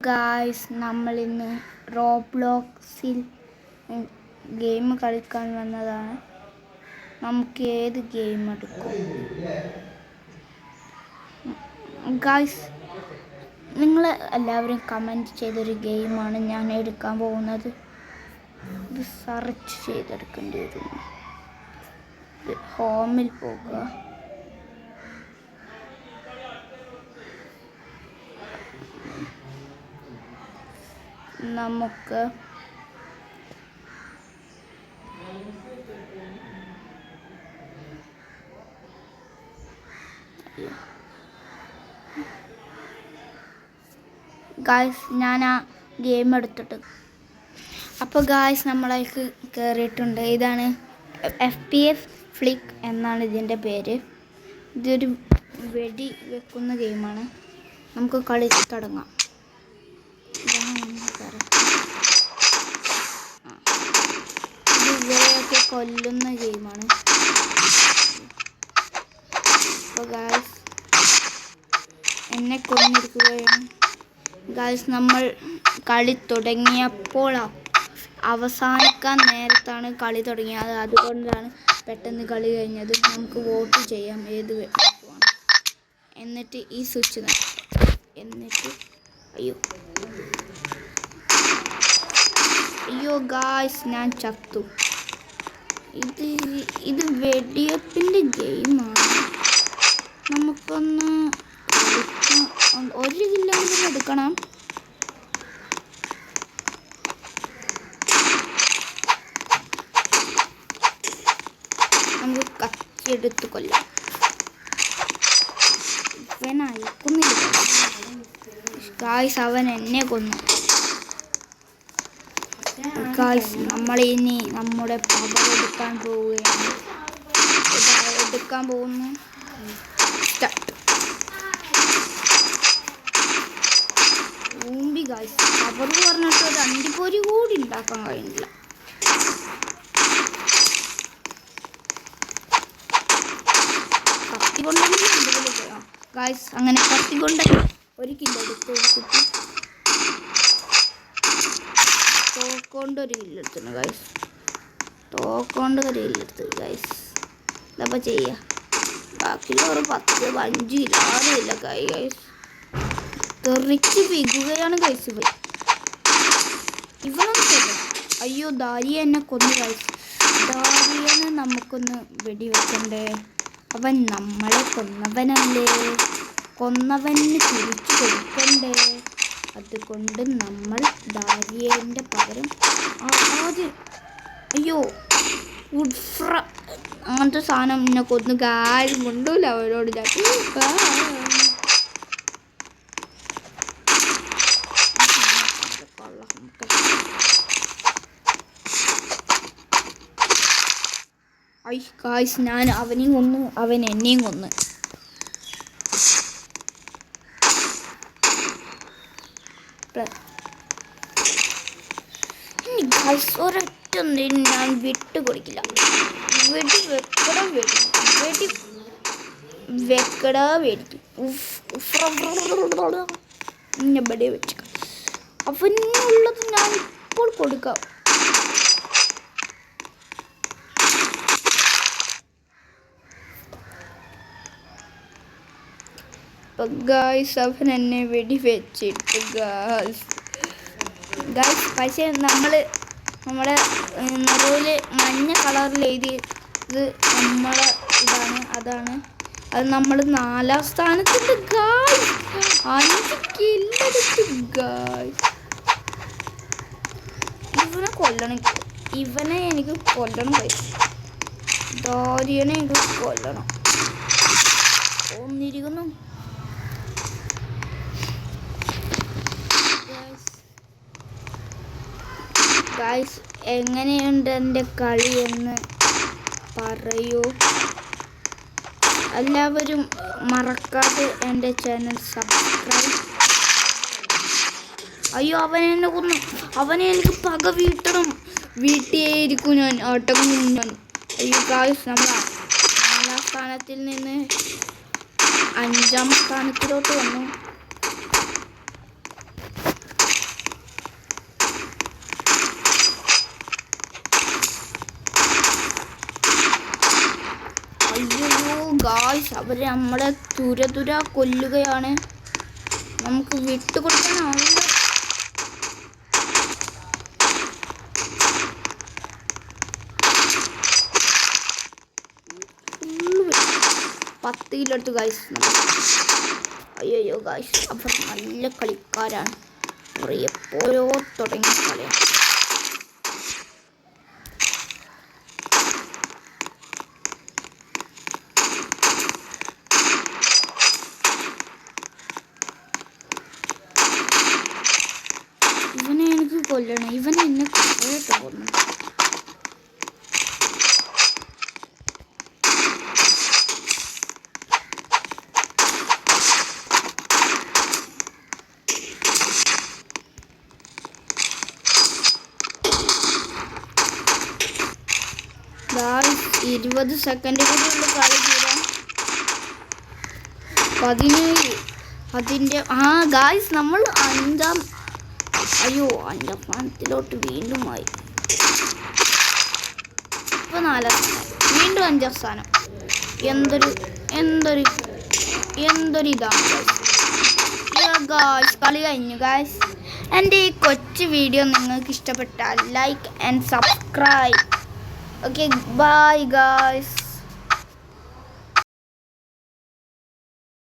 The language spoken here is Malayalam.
ഗായ്സ്, നമ്മളിന്ന് റോബ്ലോക്സിൽ ഗെയിം കളിക്കാൻ വന്നതാണ്. നമുക്ക് ഏത് ഗെയിം എടുക്കും? ഗായ്സ്, നിങ്ങൾ എല്ലാവരും കമൻറ്റ് ചെയ്തൊരു ഗെയിമാണ് ഞാൻ എടുക്കാൻ പോകുന്നത്. ഇത് സെർച്ച് ചെയ്തെടുക്കേണ്ടി വരും. ഹോമിൽ പോകുക. നമുക്ക് ഗായ്സ്, ഞാൻ ആ ഗെയിം എടുത്തിട്ട് അപ്പോൾ ഗായ്സ് നമ്മളേക്ക് കയറിയിട്ടുണ്ട്. ഇതാണ് FPS ഫ്ലിക്ക് എന്നാണ് ഇതിൻ്റെ പേര്. ഇതൊരു വെടി വെക്കുന്ന ഗെയിമാണ്. നമുക്ക് കളി തുടങ്ങാം. ഇവരെയൊക്കെ കൊല്ലുന്ന ഗെയിമാണ്. അപ്പോൾ ഗായ്സ് എന്നെ കൊന്നിരിക്കുകയാണ്. ഗായ്സ്, നമ്മൾ കളി തുടങ്ങിയപ്പോൾ അവസാനിക്കാൻ നേരത്താണ് കളി തുടങ്ങിയത്. അതുകൊണ്ടാണ് പെട്ടെന്ന് കളി കഴിഞ്ഞത്. നമുക്ക് വോട്ട് ചെയ്യാം ഏത് വെക്കുവാണ്. എന്നിട്ട് ഈ സ്വിച്ച് എന്നിട്ട് അയ്യോ ഗായ്സ്, ഞാൻ ചത്തു. ഇത് വെടിവെപ്പിൻ്റെ ഗെയിമാണ്. നമുക്കൊന്ന് 1 കിലോമീറ്റർ എടുക്കണം. നമുക്ക് കത്തിയെടുത്ത് കൊല്ലാം. ഇവൻ അയക്കുന്നില്ല ഗായ്സ്, അവൻ എന്നെ കൊന്നു. ഗായ്സ്, നമ്മളിനി നമ്മുടെ പവർ എടുക്കാൻ പോവുകയാണ്. എടുക്കാൻ പോകുന്നു. ഗായ്സ്, പവർ പറഞ്ഞിട്ട് ഒരു അണ്ടിപ്പൊരി കൂടി ഉണ്ടാക്കാൻ കഴിയില്ല. കത്തി കൊണ്ടെങ്കിൽ അടിപൊളി ചെയ്യാം ഗായ്സ്. അങ്ങനെ കത്തി കൊണ്ട് 1 കിലോ എടുത്ത് കുത്തി തോക്കൊണ്ട് 1 കിലോ എടുത്തു ഗായ്സ്. തോക്കൊണ്ട് 1 കിലോ എടുത്ത് ഗായ്സ്. ഇതപ്പോൾ ചെയ്യുക. ബാക്കിയുള്ള ഒരു 10-15 കിലോ ആരുമില്ല ഗായ്സ്. തെറിച്ച് പികുകയാണ് ഗൈസ്. ഇവനൊന്നും കൊല്ലും. അയ്യോ, ദാരിയ എന്നെ കൊന്നു ഗൈസ്. ദാരിയനെ നമുക്കൊന്ന് വെടിവെക്കണ്ടേ? അവൻ നമ്മളെ കൊന്നവനല്ലേ. കൊന്നവന് തിരിച്ചു കൊടുക്കണ്ടേ? അതുകൊണ്ട് നമ്മൾ ദാരിയൻ്റെ പകരം ആദ്യം അയ്യോ ഉഡ്ഫ്ര അങ്ങനത്തെ സാധനം എന്നെ കൊന്നു. കാര്യം കൊണ്ടൂല അവരോട് ഞാൻ. ഗായ്സ്, ഞാൻ അവനെയും കൊന്നു, അവൻ എന്നെയും കൊന്നു. ഗായ്സ്, ഒരൊറ്റ ഞാൻ വിട്ടു കൊടുക്കില്ല. വെടി വെക്കട വെടിക്കും. ഇവിടെ വെച്ച് അവനുള്ളത് ഞാൻ ഇപ്പോൾ കൊടുക്കാം. ഗായ്സ്, അവൻ എന്നെ വെടി വെച്ചിട്ട് ഗായ്സ്. പക്ഷേ നമ്മുടെ നടുവിൽ മഞ്ഞ കളറിൽ എഴുതിയത് നമ്മളെ അതാണ്. അത് നമ്മൾ 4ാം സ്ഥാനത്തുണ്ട് ഗായ്സ്. 5 കില്ലെടുത്തു ഗായ്സ്. ഇവനെ കൊല്ലണം. ഇവനെ എനിക്ക് കൊല്ലണം ഗായ്സ്. ദാരിയനെ എനിക്ക് കൊല്ലണം. ഒന്നിരിക്കുന്നു ഗായ്സ്. എങ്ങനെയുണ്ട് എൻ്റെ കളി എന്ന് പറയൂ. എല്ലാവരും മറക്കാതെ എൻ്റെ ചാനൽ സബ്സ്ക്രൈബ്. അയ്യോ, അവനെ എന്നെ കൊന്നു. അവനെ എനിക്ക് പക വീട്ടണം. വീട്ടിയേയിരിക്കും ഞാൻ. അടങ്ങും ഞാൻ. അയ്യോ ഗായ്സ്, നമ്മൾ 4ാം സ്ഥാനത്തിൽ നിന്ന് 5ാം സ്ഥാനത്തിലോട്ട് വന്നു. ഗായ്സ് അവർ നമ്മളെ തുര കൊല്ലുകയാണ്. നമുക്ക് വിട്ടുകൊടുക്കാനാവില്ല. ഫുള്ള് 10 കിലോ എടുത്തു ഗായ്സ്. അയ്യോ ഗായ്സ്, അവർ നല്ല കളിക്കാരാണ്. അവർ എപ്പോഴോ തുടങ്ങിയ കളിയാണ്. ഇവനെ എനിക്ക് കൊല്ലണം. ഇവനെ എന്നെ തോന്നുന്നു. ഗായ്സ് 20 സെക്കൻഡ് കൂടിയുള്ള കളി തീരാൻ. 17 അതിൻ്റെ ഗായ്സ് നമ്മൾ അഞ്ചാം സ്ഥാനത്തിലോട്ട് വീണ്ടും ആയി. ഇപ്പോൾ 4 വീണ്ടും 5 സ്ഥാനം. എന്തൊരു ഇതാണ് ഗായ്സ്. കളി കഴിഞ്ഞു ഗായ്സ്. എൻ്റെ ഈ കൊച്ചു വീഡിയോ നിങ്ങൾക്ക് ഇഷ്ടപ്പെട്ടാൽ like and subscribe. Okay, bye guys.